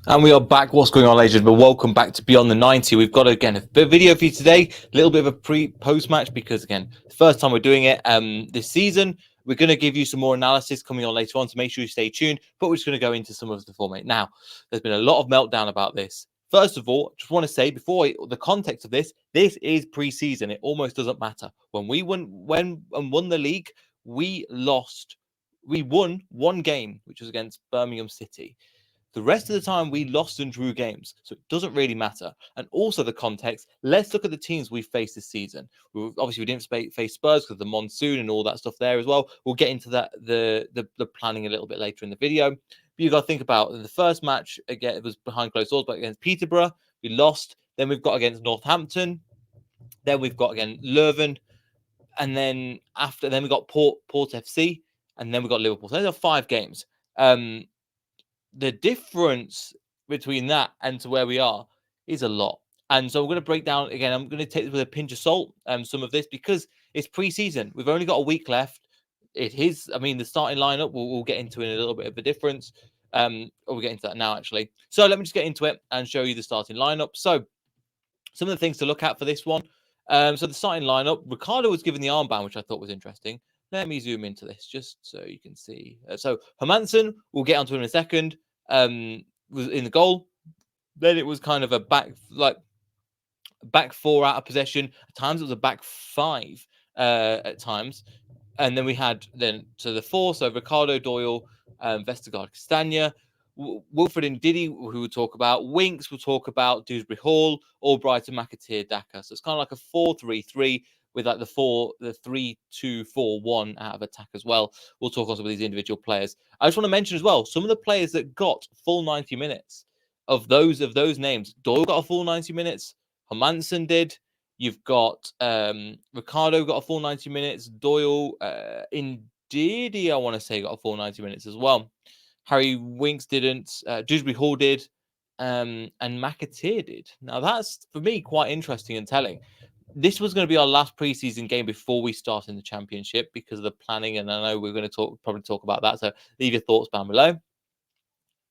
And we are back. What's going on, ladies and gentlemen? Welcome back to Beyond the 90. We've got, again, a bit of video for you today. A little bit of a post match because, again, the first time we're doing it this season. We're going to give you some more analysis coming on later on, so make sure you stay tuned. But we're just going to go into some of the format. Now, there's been a lot of meltdown about this. First of all, just want to say, the context of this is pre-season. It almost doesn't matter. When we won the league, we won one game, which was against Birmingham City. The rest of the time, we lost and drew games, so it doesn't really matter. And also the context, let's look at the teams we faced this season. Obviously, we didn't face Spurs because of the monsoon and all that stuff there as well. We'll get into that the planning a little bit later in the video. But you've got to think about the first match, again, it was behind closed doors, but against Peterborough, we lost. Then we've got against Northampton. Then we've got, again, Leuven. And then we got Port FC. And then we got Liverpool. So those are 5 games. The difference between that and to where we are is a lot. And so I'm going to break down, again, I'm going to take this with a pinch of salt, some of this, because it's pre-season. We've only got a week left. The starting lineup, we'll get into in a little bit of a difference. We'll get into that now, actually. So let me just get into it and show you the starting lineup. So some of the things to look at for this one. So the starting lineup, Ricardo was given the armband, which I thought was interesting. Let me zoom into this just so you can see. So Hermansen, we'll get onto him in a second, was in the goal. Then it was kind of a back 4 out of possession. At times it was a back 5 at times. And then we had to the 4, so Ricardo, Doyle, Vestergaard, Castagna, Wilfred and Diddy, who we'll talk about. Winks, we'll talk about. Dewsbury Hall, Albright, and McAteer, Daka. So it's kind of like a 4-3-3 with like the 3-2-4-1 out of attack as well. We'll talk on some of these individual players. I just want to mention as well, some of the players that got full 90 minutes of those names. Doyle got a full 90 minutes. Hermansen did. You've got Ricardo got a full 90 minutes. Doyle, Ndidi, I want to say, got a full 90 minutes as well. Harry Winks didn't. Dewsbury Hall did. And McAteer did. Now, that's, for me, quite interesting and telling. This was going to be our last preseason game before we start in the championship because of the planning, and I know we're going to probably talk about that, so leave your thoughts down below.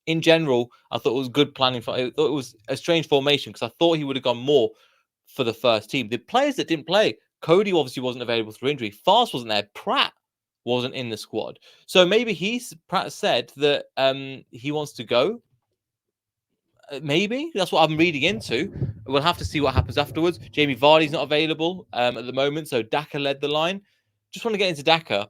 In general, I thought it was good planning. I thought it was a strange formation because I thought he would have gone more for the first team. The players that didn't play, Cody obviously wasn't available through injury. Fast wasn't there. Pratt wasn't in the squad. So maybe Pratt said that he wants to go. Maybe that's what I'm reading into. We'll have to see what happens afterwards. Jamie Vardy's not available at the moment, so Daka led the line. Just want to get into Daka.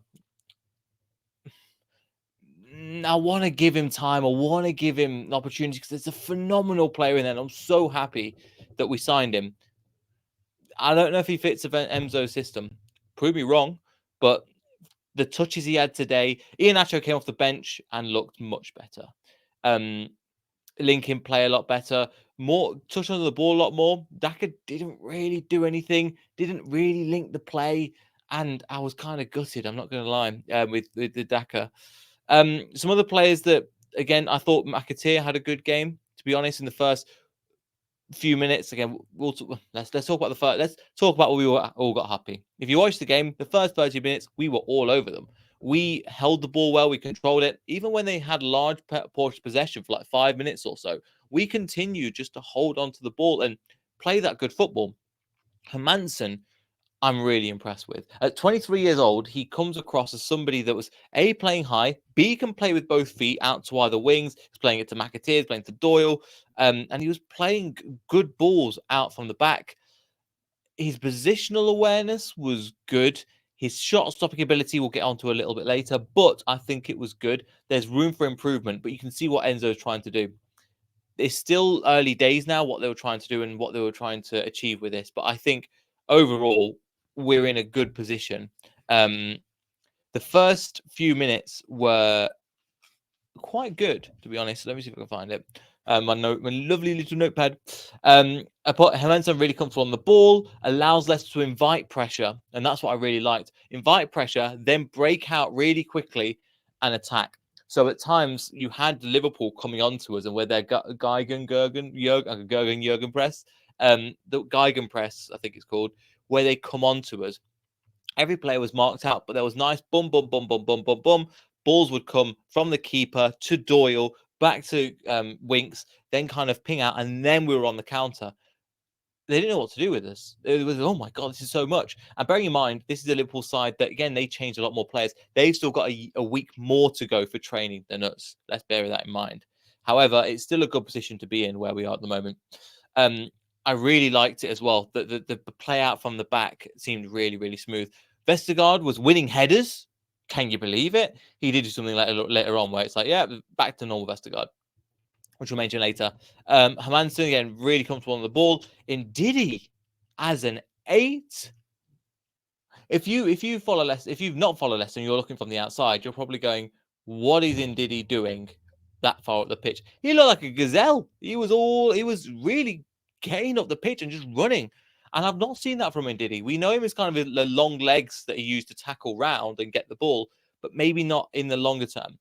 I want to give him time. I want to give him an opportunity because it's a phenomenal player in there. And I'm so happy that we signed him. I don't know if he fits Enzo's system. Prove me wrong, but the touches he had today, Iheanacho came off the bench and looked much better. Lincoln play a lot better, more touch under the ball a lot more. Daka didn't really do anything, didn't really link the play, and I was kind of gutted. I'm not going to lie with the Daka. Some other players that, again, I thought McAteer had a good game. To be honest, in the first few minutes, again, let's talk about the first. Let's talk about what we all got happy. If you watch the game, the first 30 minutes, we were all over them. We held the ball well. We controlled it. Even when they had large portion possession for like 5 minutes or so, we continued just to hold on to the ball and play that good football. Hermansen, I'm really impressed with. At 23 years old, he comes across as somebody that was A, playing high, B, can play with both feet out to either wings. He's playing it to McAteer, he's playing to Doyle, and he was playing good balls out from the back. His positional awareness was good. His shot stopping ability we'll get onto a little bit later, but I think it was good. There's room for improvement, but you can see what Enzo is trying to do. It's still early days now, what they were trying to do and what they were trying to achieve with this. But I think overall, we're in a good position. The first few minutes were quite good, to be honest. Let me see if I can find it. My lovely little notepad. Hermansen really comfortable on the ball, allows Leicester to invite pressure, and that's what I really liked. Invite pressure, then break out really quickly and attack. So at times you had Liverpool coming onto us, and where their Geigen press, the Geigen press, I think it's called, where they come onto us. Every player was marked out, but there was nice bum. Balls would come from the keeper to Doyle, back to Winks, then kind of ping out, and then we were on the counter. They didn't know what to do with us. It was, oh my God, this is so much. And bearing in mind, this is a Liverpool side that, again, they changed a lot more players. They've still got a week more to go for training than us. Let's bear that in mind. However, it's still a good position to be in where we are at the moment. I really liked it as well. The play out from the back seemed really, really smooth. Vestergaard was winning headers. Can you believe it? He did do something later on where it's like, yeah, back to normal Vestergaard, which we'll mention later. Hermansen, again, really comfortable on the ball. In Diddy, as an 8. If you follow Leicester, if you've not followed Leicester and you're looking from the outside, you're probably going, what is Ndidi doing that far up the pitch? He looked like a gazelle. He was really getting up the pitch and just running. And I've not seen that from Ndidi. We know him as kind of the long legs that he used to tackle round and get the ball, but maybe not in the longer term.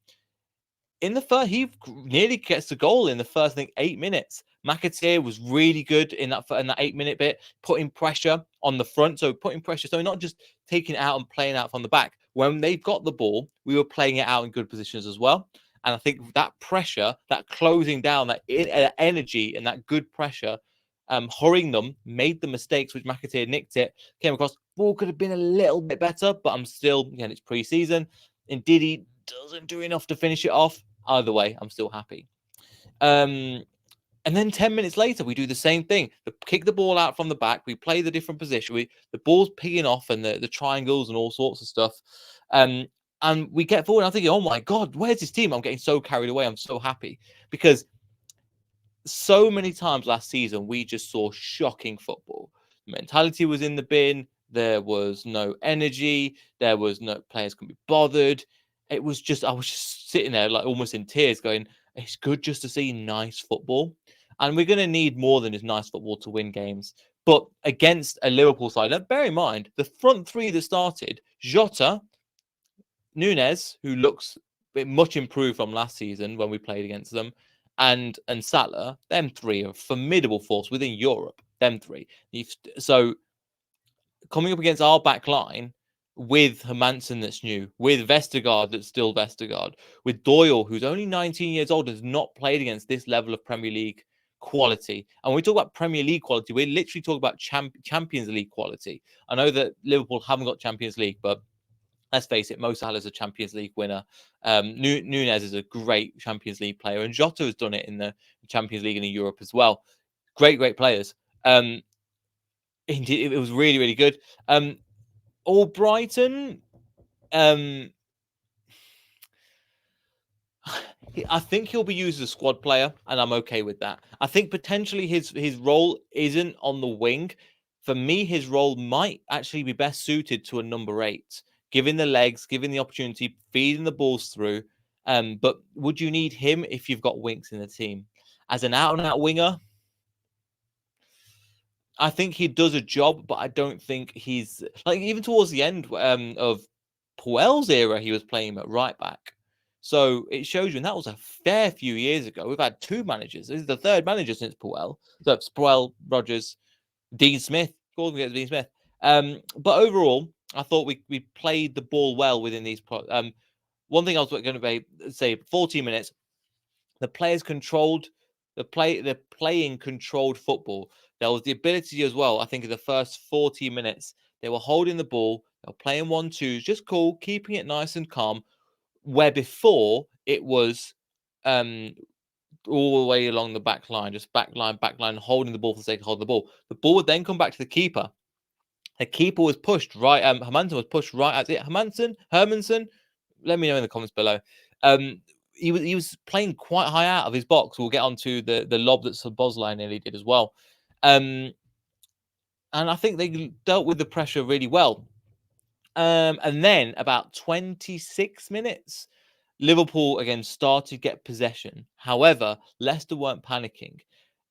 In the first, he nearly gets the goal in the first, I think, 8 minutes. McAteer was really good in that 8-minute bit, putting pressure on the front. So putting pressure, so not just taking it out and playing out from the back. When they've got the ball, we were playing it out in good positions as well. And I think that pressure, that closing down, that energy and that good pressure, hurrying them, made the mistakes, which McAteer nicked it, came across. Ball could have been a little bit better, but I'm still, again, it's pre-season. And Diddy doesn't do enough to finish it off. Either way, I'm still happy. And then 10 minutes later, we do the same thing. We kick the ball out from the back. We play the different position. The ball's picking off and the triangles and all sorts of stuff. And we get forward. And I'm thinking, oh my God, where's this team? I'm getting so carried away. I'm so happy because so many times last season, we just saw shocking football. Mentality was in the bin. There was no energy. There was no players couldn't be bothered. It was just, I was just sitting there like almost in tears going, it's good just to see nice football. And we're going to need more than just nice football to win games. But against a Liverpool side, now bear in mind, the front three that started, Jota, Nunez, who looks much improved from last season when we played against them, and Salah, them three are a formidable force within Europe. Them three. So coming up against our back line with Hermansen that's new, with Vestergaard that's still Vestergaard, with Doyle, who's only 19 years old, has not played against this level of Premier League quality. And when we talk about Premier League quality, we're literally talking about Champions League quality. I know that Liverpool haven't got Champions League, but let's face it, Mo Salah is a Champions League winner. Nunez is a great Champions League player, and Jota has done it in the Champions League and in Europe as well. Great players. It was really, really good. Brighton. I think he'll be used as a squad player, and I'm okay with that. I think potentially his role isn't on the wing. For me, his role might actually be best suited to a number 8, giving the legs, giving the opportunity, feeding the balls through. But would you need him if you've got Winks in the team? As an out-and-out winger, I think he does a job, but I don't think he's like even towards the end of Puel's era, he was playing at right back. So it shows you, and that was a fair few years ago. We've had 2 managers. This is the 3rd manager since Puel. So it's Puel, Rodgers, Dean Smith. Gordon gets Dean Smith. But overall, I thought we played the ball well within these. One thing I was going to say, 14 minutes. The players controlled the playing controlled football. There was the ability as well. I think in the first 40 minutes, they were holding the ball, they were playing 1-2s, just cool, keeping it nice and calm. Where before it was all the way along the back line, just back line, holding the ball for the sake of holding the ball. The ball would then come back to the keeper. The keeper was pushed right. Hermansen was pushed right at it. Hermansen. Let me know in the comments below. He was playing quite high out of his box. We'll get onto the lob that Szoboszlai nearly did as well. And I think they dealt with the pressure really well. And then about 26 minutes, Liverpool again started to get possession. However, Leicester weren't panicking.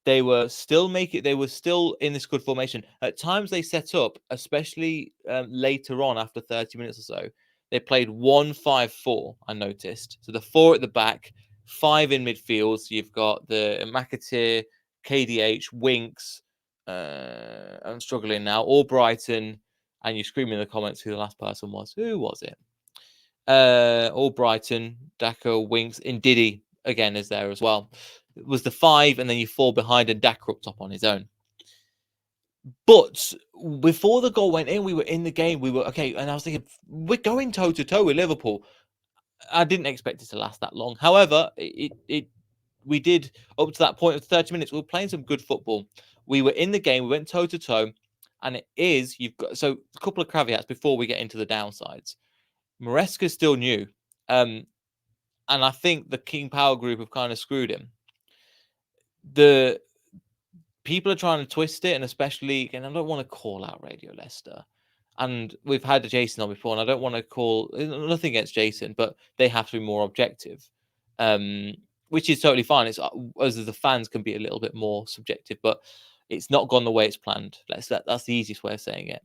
They were still They were still in this good formation. At times they set up, especially later on after 30 minutes or so. They played 1-5-4. I noticed. So the 4 at the back, 5 in midfield. So you've got the McAteer, KDH, Winks. I'm struggling now. Brighton. And you scream in the comments who the last person was. Who was it? Brighton, Daka, Winks, Ndidi. again is there as well. It was the 5, and then you fall behind, and Daka up top on his own. But before the goal went in, we were in the game. We were okay, and I was thinking, we're going toe to toe with Liverpool. I didn't expect it to last that long. However, we did up to that point of 30 minutes. We were playing some good football. We were in the game. We went toe to toe, and you've got so a couple of caveats before we get into the downsides. Maresca's still new, and I think the King Power group have kind of screwed him. The people are trying to twist it, and especially, and I don't want to call out Radio Leicester. And we've had Jason on before, and I don't want to call nothing against Jason, but they have to be more objective, which is totally fine. It's as the fans can be a little bit more subjective, but it's not gone the way it's planned. That's the easiest way of saying it.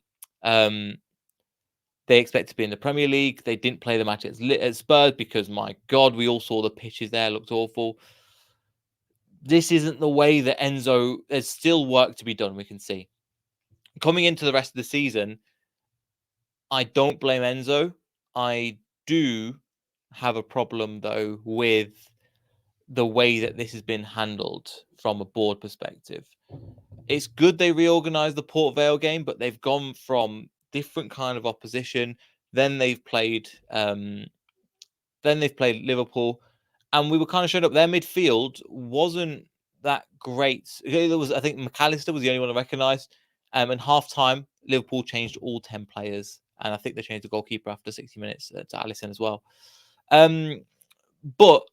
They expect to be in the Premier League. They didn't play the match at Spurs because, my God, we all saw the pitches there looked awful. This isn't the way that Enzo. There's still work to be done. We can see coming into the rest of the season. I don't blame Enzo. I do have a problem, though, with the way that this has been handled from a board perspective. It's good they reorganized the Port Vale game, but they've gone from different kind of opposition. Then they've played Liverpool, and we were kind of showed up. Their midfield wasn't that great. There was, I think, McAllister was the only one I recognised. And half time, Liverpool changed all 10 players, and I think they changed the goalkeeper after 60 minutes to Alisson as well. But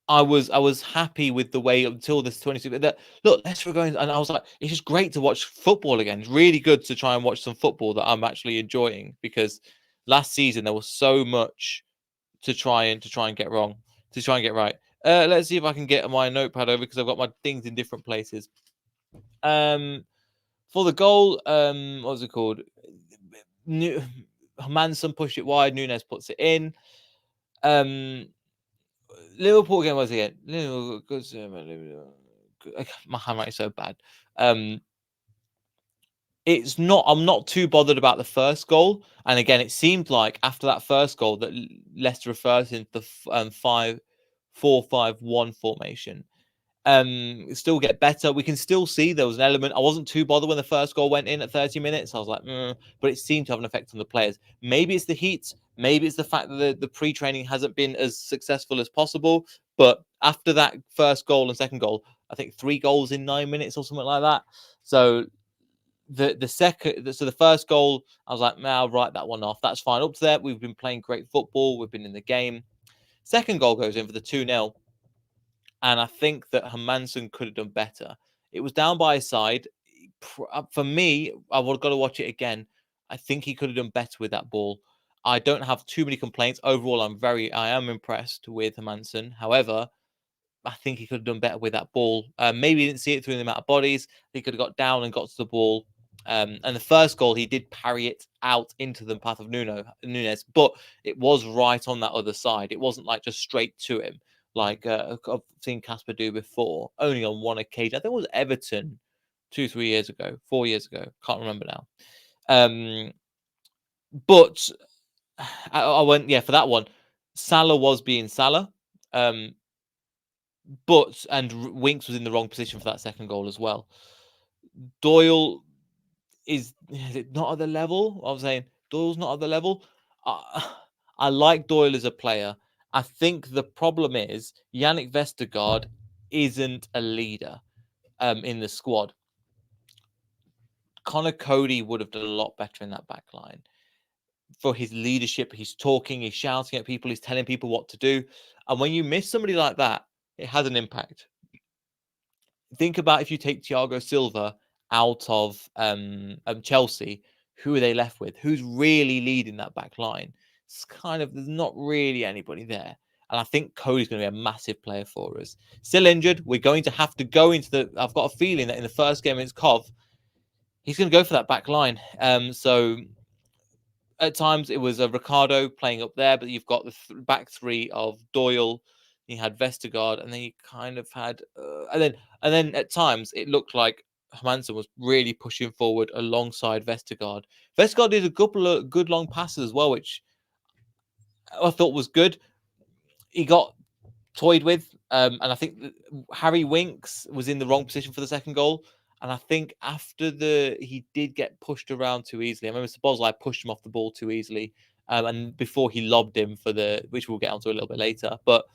I was happy with the way until this 26. Look, Leicester were going, and I was like, it's just great to watch football again. It's really good to try and watch some football that I'm actually enjoying, because last season there was so much to try and get wrong, to try and get right. Let's see if I can get my notepad over, because I've got my things in different places. For the goal, what was it called? Manson pushed it wide. Nunes puts it in. Liverpool again was again. My handwriting is so bad. It's not. I'm not too bothered about the first goal. And again, it seemed like after that first goal that Leicester refers into the 5-4-5-1 formation. Still get better. We can still see there was an element. I wasn't too bothered when the first goal went in at 30 minutes. I was like, but it seemed to have an effect on the players. Maybe it's the heat. Maybe it's the fact that the pre-training hasn't been as successful as possible. But after that first goal and second goal, I think 3 goals in 9 minutes or something like that. So the first goal, I was like, I'll write that one off. That's fine. Up to there, we've been playing great football. We've been in the game. Second goal goes in for the 2-0. And I think that Hermansen could have done better. It was down by his side. For me, I would have got to watch it again. I think he could have done better with that ball. I don't have too many complaints. Overall, I am impressed with Hermansen. However, I think he could have done better with that ball. Maybe he didn't see it through the amount of bodies. He could have got down and got to the ball. And the first goal, he did parry it out into the path of Nunes, but it was right on that other side. It wasn't like just straight to him, like I've seen Casper do before, only on one occasion. I think it was Everton 4 years ago. Can't remember now. But I went, for that one. Salah was being Salah. And Winks was in the wrong position for that second goal as well. Doyle is it not at the level? I was saying Doyle's not at the level. I like Doyle as a player. I think the problem is Yannick Vestergaard isn't a leader in the squad. Connor Cody would have done a lot better in that back line. For his leadership, he's talking, he's shouting at people, he's telling people what to do. And when you miss somebody like that, it has an impact. Think about if you take Thiago Silva out of Chelsea, who are they left with? Who's really leading that back line? It's there's not really anybody there. And I think Cody's going to be a massive player for us. Still injured. We're going to have to go into I've got a feeling that in the first game against Cov, he's going to go for that back line. So at times it was Ricardo playing up there, but you've got the back three of Doyle. You had Vestergaard, and then you kind of had, and then at times it looked like Hermansen was really pushing forward alongside Vestergaard. Vestergaard did a couple of good long passes as well, which I thought was good. He got toyed with. And I think Harry Winks was in the wrong position for the second goal. And I think after he did get pushed around too easily. I remember Szoboszlai pushed him off the ball too easily. And before he lobbed him for which we'll get onto a little bit later. But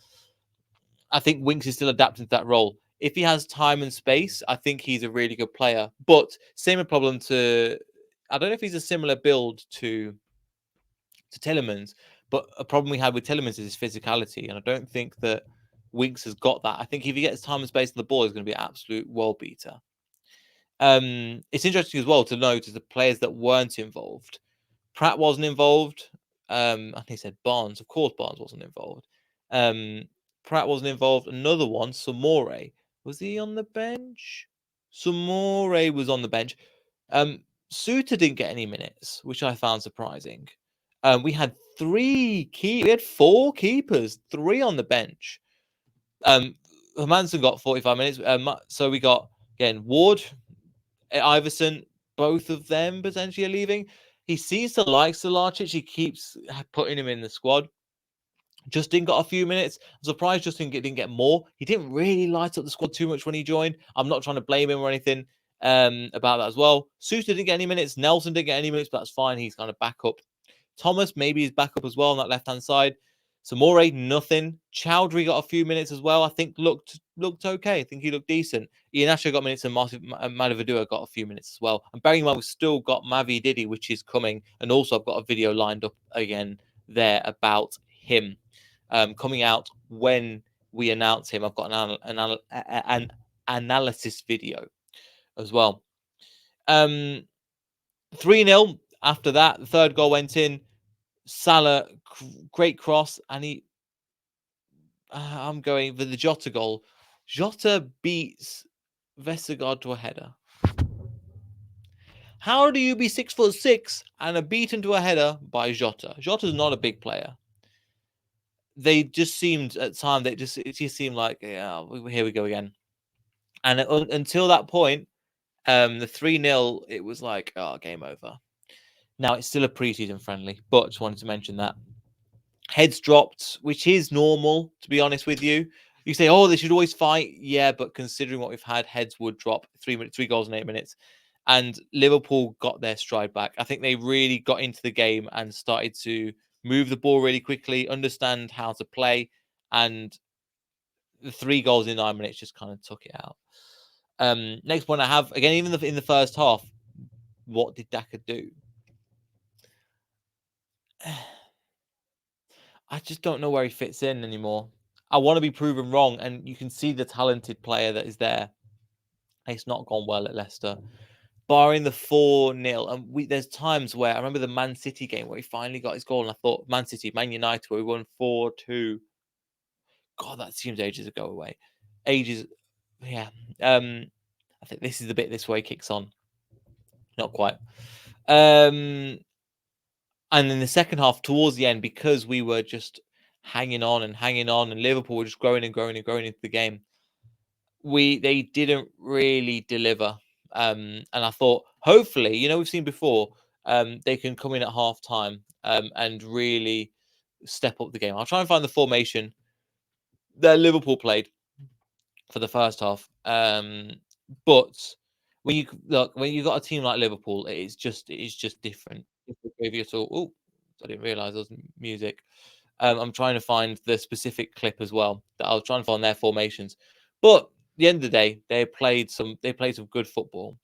I think Winks is still adapting to that role. If he has time and space, I think he's a really good player. But same problem I don't know if he's a similar build to Tielemans, but a problem we had with Tielemans is his physicality, and I don't think that Winks has got that. I think if he gets time and space on the ball, he's going to be an absolute world beater. It's interesting as well to note the players that weren't involved. Pratt wasn't involved. I think he said Barnes. Of course, Barnes wasn't involved. Pratt wasn't involved. Another one, Samore. Was he on the bench? Samore was on the bench. Suter didn't get any minutes, which I found surprising. We had we had 4 keepers, 3 on the bench. Hermansen got 45 minutes. So we got, again, Ward, Iverson, both of them potentially are leaving. He seems to like Solarcic. He keeps putting him in the squad. Justin got a few minutes. I'm surprised Justin didn't get more. He didn't really light up the squad too much when he joined. I'm not trying to blame him or anything about that as well. Suter didn't get any minutes. Nelson didn't get any minutes, but that's fine. He's kind of back up. Thomas, maybe he's back up as well on that left-hand side. Samore, nothing. Chowdhury got a few minutes as well. I think looked okay. I think he looked decent. Iheanacho got minutes and Madavadua got a few minutes as well. And bearing in mind, we've still got Mavi Didi, which is coming. And also I've got a video lined up again there about him coming out when we announce him. I've got an analysis video as well. 3-0 after that. The third goal went in. Salah, great cross, and I'm going for the Jota goal. Jota beats Vestergaard to a header. How do you be 6'6" and are beaten to a header by Jota? Jota's not a big player. They just seemed at time it just seemed like, yeah, here we go again. And until that point, the 3-0, it was like, oh, game over. Now it's still a preseason friendly, but just wanted to mention that. Heads dropped, which is normal, to be honest with you. You say, oh, they should always fight. Yeah, but considering what we've had, heads would drop. 3 goals in 8 minutes. And Liverpool got their stride back. I think they really got into the game and started to move the ball really quickly, understand how to play. And the 3 goals in 9 minutes just kind of took it out. Next one I have, again, even in the first half, what did Daka do? I just don't know where he fits in anymore. I want to be proven wrong, and you can see the talented player that is there. It's not gone well at Leicester. Barring the 4-0, and there's times where I remember the Man City game where he finally got his goal, and I thought Man United, where we won 4-2. God, that seems ages ago away. Ages, yeah. I think this is the bit this way kicks on. Not quite. And in the second half, towards the end, because we were just hanging on, and Liverpool were just growing into the game, they didn't really deliver. And I thought, hopefully, we've seen before, they can come in at half time and really step up the game. I'll try and find the formation that Liverpool played for the first half. But when you've got a team like Liverpool, it's just different. Oh, I didn't realize there was music. I'm trying to find the specific clip as well. That I was trying to find their formations. But at the end of the day, they played some good football.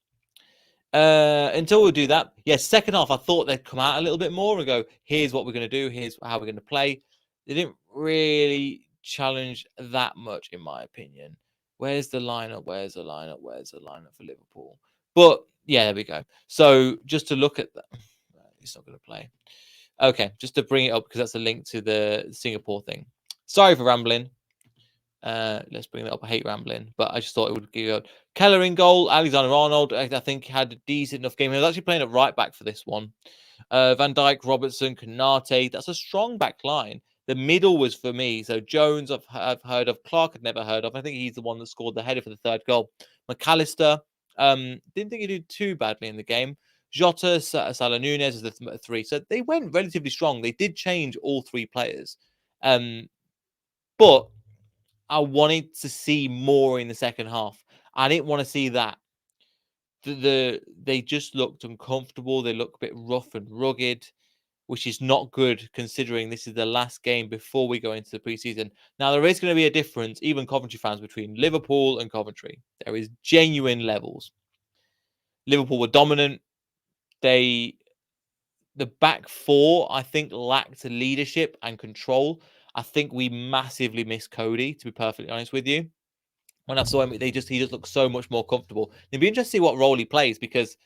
Until we do that, yes, second half, I thought they'd come out a little bit more and go, here's what we're going to do, here's how we're going to play. They didn't really challenge that much, in my opinion. Where's the lineup? Where's the lineup for Liverpool? But yeah, there we go. So just to look at that, it's not going to play. Okay, just to bring it up because that's a link to the Singapore thing. Sorry for rambling. Let's bring that up. I hate rambling, but I just thought it would give you Keller in goal. Alexander-Arnold, I think, had a decent enough game. He was actually playing at right back for this one. Van Dijk, Robertson, Konate. That's a strong back line. The middle was for me. So Jones, I've heard of. Clark, I've never heard of. I think he's the one that scored the header for the third goal. McAllister, didn't think he did too badly in the game. Jota, Salah, Nunez as the 3. So they went relatively strong. They did change all 3 players. But I wanted to see more in the second half. I didn't want to see that. They just looked uncomfortable. They looked a bit rough and rugged, which is not good considering this is the last game before we go into the preseason. Now, there is going to be a difference, even Coventry fans, between Liverpool and Coventry. There is genuine levels. Liverpool were dominant. The back four, I think, lacked leadership and control. I think we massively missed Cody, to be perfectly honest with you. When I saw him, he just looked so much more comfortable. It'd be interesting to see what role he plays, because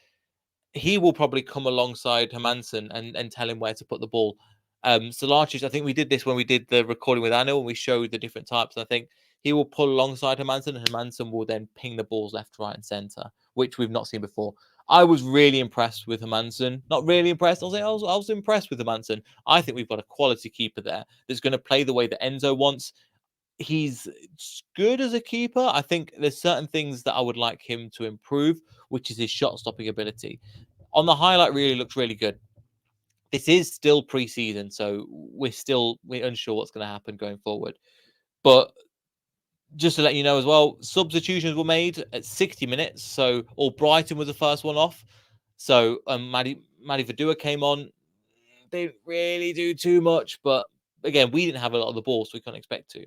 he will probably come alongside Hermansen and tell him where to put the ball. Solarchich, I think we did this when we did the recording with Anil, and we showed the different types. I think he will pull alongside Hermansen, and Hermansen will then ping the balls left, right, and centre, which we've not seen before. I was really impressed with Hermansen. Not really impressed. I was impressed with Hermansen. I think we've got a quality keeper there that's going to play the way that Enzo wants. He's good as a keeper. I think there's certain things that I would like him to improve, which is his shot stopping ability. On the highlight, really looks really good. This is still preseason, so we're unsure what's going to happen going forward. But just to let you know as well, substitutions were made at 60 minutes. So Brighton was the first one off. So Maddie Verdua came on. They didn't really do too much, but again, we didn't have a lot of the ball, so we couldn't expect to.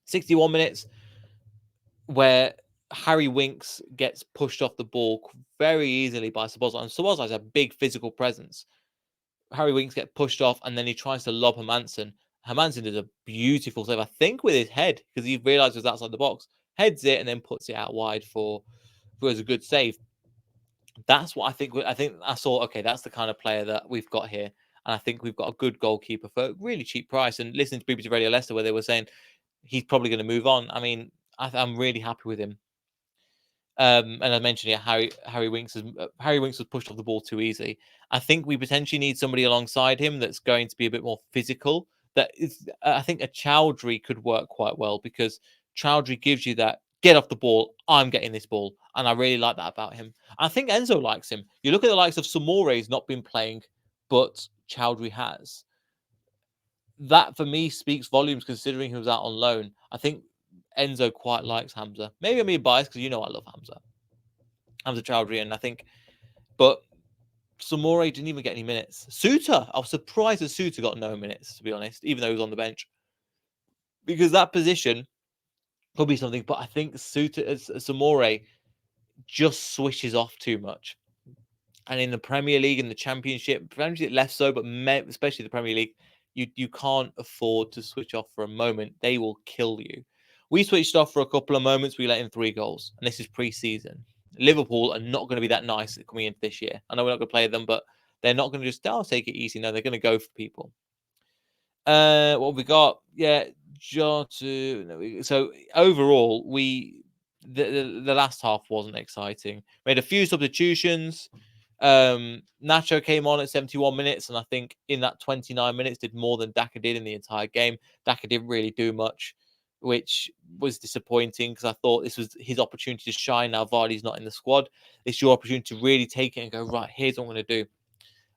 61 minutes, where Harry Winks gets pushed off the ball very easily by Szoboszlai. And Szoboszlai has a big physical presence. Harry Winks gets pushed off, and then he tries to lob Hermansen. Hermansen did a beautiful save, I think, with his head, because he realised it was outside the box. Heads it and then puts it out wide for a good save. That's what I think. I think I saw, okay, that's the kind of player that we've got here. And I think we've got a good goalkeeper for a really cheap price. And listening to BBC Radio Leicester, where they were saying he's probably going to move on. I mean, I'm really happy with him. And I mentioned, yeah, Harry Winks was pushed off the ball too easily. I think we potentially need somebody alongside him that's going to be a bit more physical. That is, I think a Chowdhury could work quite well, because Chowdhury gives you that get off the ball, I'm getting this ball, and I really like that about him. I think Enzo likes him. You look at the likes of Samore, he's not been playing, but Chowdhury has. That for me speaks volumes, considering he was out on loan. I think Enzo quite likes Hamza. Maybe I'm being biased, because you know I love Hamza Chowdhury, and I think, but Samore didn't even get any minutes. Suter, I was surprised that Suter got no minutes, to be honest, even though he was on the bench, because that position could be something. But I think Samore just switches off too much, and in the Premier League and the Championship less so, but especially the Premier League, you can't afford to switch off for a moment. They will kill you. We switched off for a couple of moments. We let in 3 goals, and this is pre-season. Liverpool are not going to be that nice coming into this year. I know we're not going to play them, but they're not going to just take it easy. No, they're going to go for people. What have we got? Yeah, Jota. So overall, the last half wasn't exciting. Made a few substitutions. Nacho came on at 71 minutes, and I think in that 29 minutes did more than Daka did in the entire game. Daka didn't really do much, which was disappointing, because I thought this was his opportunity to shine. Now Vardy's not in the squad. It's your opportunity to really take it and go, right, here's what I'm going to do.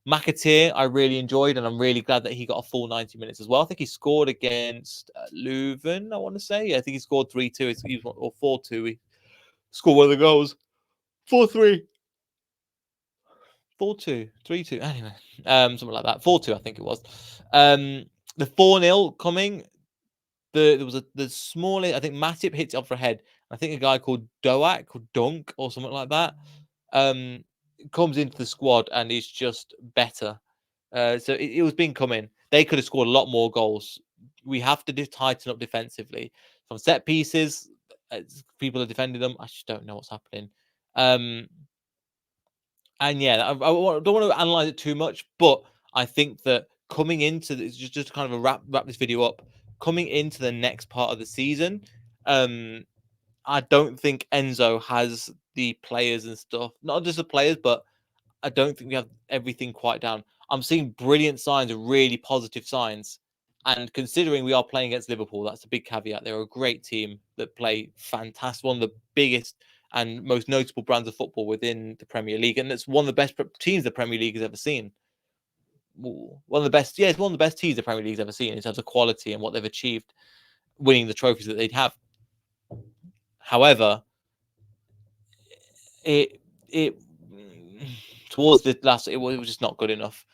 McAteer, I really enjoyed, and I'm really glad that he got a full 90 minutes as well. I think he scored against Leuven, I want to say. Yeah, I think he scored 3-2 or 4-2. He scored one of the goals. 4-3. 4-2, 3-2. Anyway, something like that. 4-2, I think it was. The 4-0 coming. There was the smallest. I think Matip hits it off for a head. I think a guy called Doak or Dunk or something like that comes into the squad and is just better. So it was been coming. They could have scored a lot more goals. We have to tighten up defensively. From set pieces, people are defending them. I just don't know what's happening. And yeah, I don't want to analyze it too much, but I think that coming into this, just kind of wrap this video up, coming into the next part of the season, I don't think Enzo has the players and stuff, not just the players, but I don't think we have everything quite down. I'm seeing brilliant signs, really positive signs. And considering we are playing against Liverpool, that's a big caveat. They're a great team that play fantastic, one of the biggest and most notable brands of football within the Premier League. And it's one of the best teams the Premier League has ever seen. One of the best, it's one of the best teams the Premier League has ever seen in terms of quality and what they've achieved. winning the trophies that they'd have. However, it towards the last, it was just not good enough.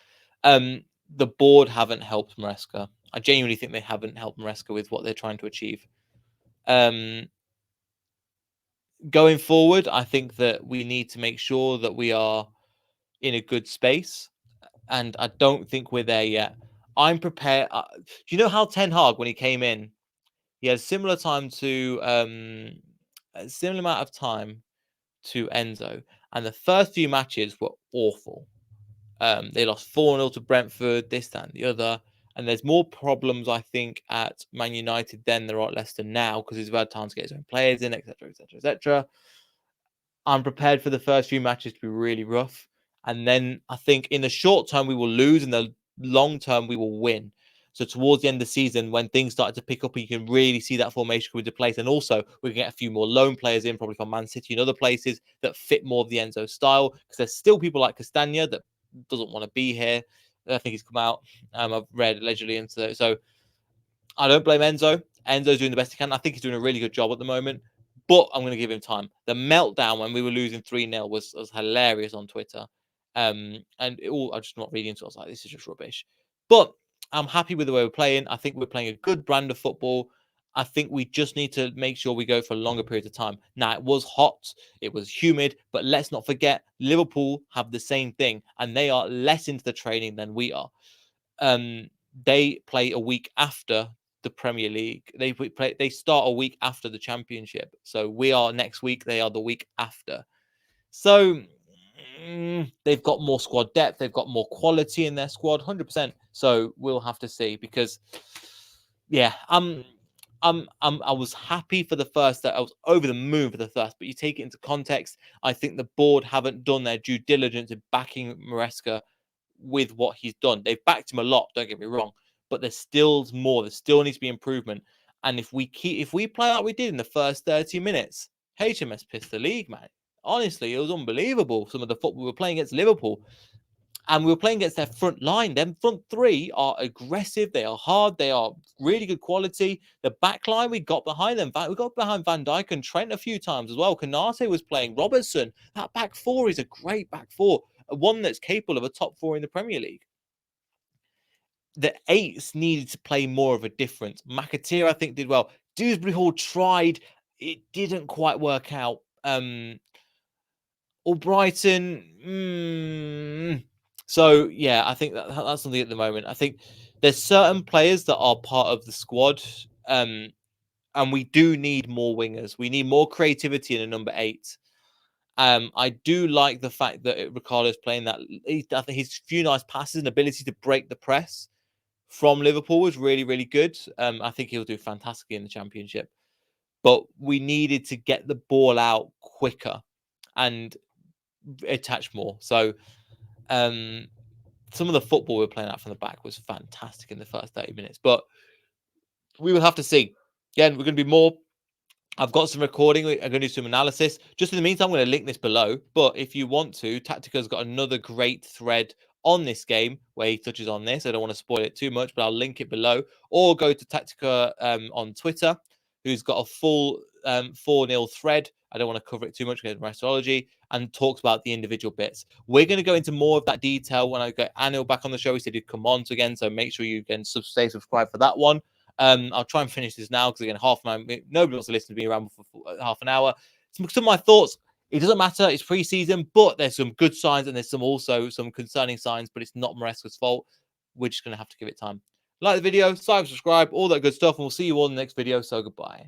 The board haven't helped Maresca. I genuinely think they haven't helped Maresca with what they're trying to achieve. Going forward, I think that we need to make sure that we are in a good space, and I don't think we're there yet. I'm prepared. Do you know how Ten Hag, when he came in, he had a similar time to a similar amount of time to Enzo, and the first few matches were awful. They lost 4-0 to Brentford, this, that, and the other. And there's more problems, I think, at Man United than there are at Leicester now because he's had time to get his own players in, etc., etc., etc. I'm prepared for the first few matches to be really rough. And then I think in the short term, we will lose. In the long term, we will win. So towards the end of the season, when things started to pick up, you can really see that formation come into place. And also, we can get a few more loan players in, probably from Man City and other places that fit more of the Enzo style. Because there's still people like Castagna that doesn't want to be here. I think he's come out. I've read allegedly into so I don't blame Enzo. Enzo's doing the best he can. I think he's doing a really good job at the moment, but I'm going to give him time. The meltdown when we were losing 3-0 was hilarious on Twitter. And I'm just not reading into it. I was like, this is just rubbish. But I'm happy with the way we're playing. I think we're playing a good brand of football. I think we just need to make sure we go for a longer period of time. Now, it was hot, it was humid, but let's not forget Liverpool have the same thing, and they are less into the training than we are. They play a week after the Premier League. They start a week after the Championship. So we are next week. They are the week after. So they've got more squad depth. They've got more quality in their squad, 100%. So we'll have to see because, yeah, I was happy for the first. I was over the moon for the first, but you take it into context. I think the board haven't done their due diligence in backing Maresca with what he's done. They've backed him a lot, don't get me wrong, but there's still more. There still needs to be improvement. And if we play like we did in the first 30 minutes, HMS pissed the league, man. Honestly, it was unbelievable. Some of the football we were playing against Liverpool. And we were playing against their front line. Them front three are aggressive. They are hard. They are really good quality. The back line, we got behind them. We got behind Van Dijk and Trent a few times as well. Kanate was playing. Robertson. That back four is a great back four. One that's capable of a top four in the Premier League. The eights needed to play more of a difference. McAteer, I think, did well. Dewsbury Hall tried. It didn't quite work out. Brighton. So, yeah, I think that's something at the moment. I think there's certain players that are part of the squad, and we do need more wingers. We need more creativity in a number 8. I do like the fact that Ricardo's playing that. I think his few nice passes and ability to break the press from Liverpool was really, really good. I think he'll do fantastically in the Championship. But we needed to get the ball out quicker and attach more. So some of the football we were playing out from the back was fantastic in the first 30 minutes. But we will have to see. Again, we're going to be more. I've got some recording. I'm going to do some analysis. Just in the meantime, I'm going to link this below. But if you want to, Tactica's got another great thread on this game where he touches on this. I don't want to spoil it too much, but I'll link it below. Or go to Tactica on Twitter, who's got a full 4-0 thread. I don't want to cover it too much because it's Maristology, and talks about the individual bits. We're going to go into more of that detail when I get Anil back on the show. He said he'd come on again, so make sure you can stay subscribed for that one. I'll try and finish this now because again, half an hour. Nobody wants to listen to me around for half an hour. Some of my thoughts. It doesn't matter. It's pre-season, but there's some good signs and there's also some concerning signs. But it's not Maresca's fault. We're just going to have to give it time. Like the video, subscribe, all that good stuff, and we'll see you all in the next video. So goodbye.